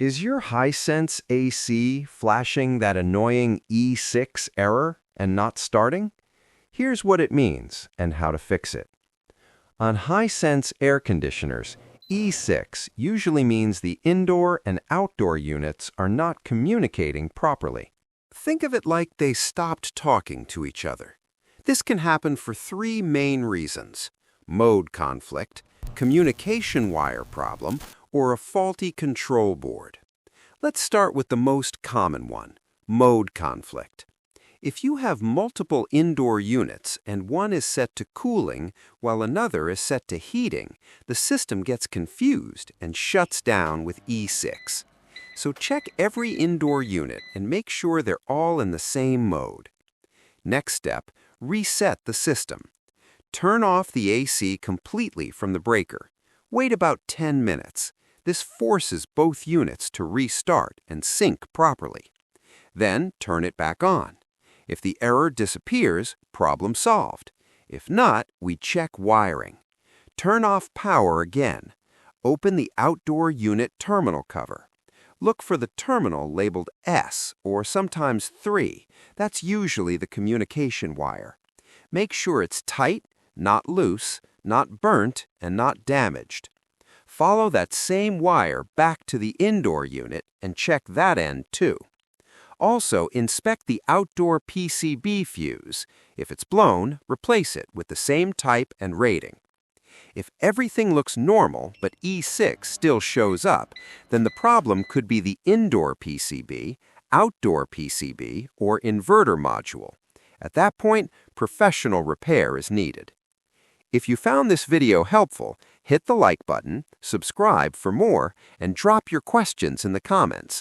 Is your Hisense AC flashing that annoying E6 error and not starting? Here's what it means and how to fix it. On Hisense air conditioners, E6 usually means the indoor and outdoor units are not communicating properly. Think of it like they stopped talking to each other. This can happen for three main reasons: mode conflict, communication wire problem, or a faulty control board. Let's start with the most common one, mode conflict. If you have multiple indoor units and one is set to cooling while another is set to heating, the system gets confused and shuts down with E6. So check every indoor unit and make sure they're all in the same mode. Next step, reset the system. Turn off the AC completely from the breaker. Wait about 10 minutes. This forces both units to restart and sync properly. Then turn it back on. If the error disappears, problem solved. If not, we check wiring. Turn off power again. Open the outdoor unit terminal cover. Look for the terminal labeled S or sometimes 3. That's usually the communication wire. Make sure it's tight, not loose, not burnt, and not damaged. Follow that same wire back to the indoor unit and check that end too. Also, inspect the outdoor PCB fuse. If it's blown, replace it with the same type and rating. If everything looks normal but E6 still shows up, then the problem could be the indoor PCB, outdoor PCB, or inverter module. At that point, professional repair is needed. If you found this video helpful, hit the like button, subscribe for more, and drop your questions in the comments.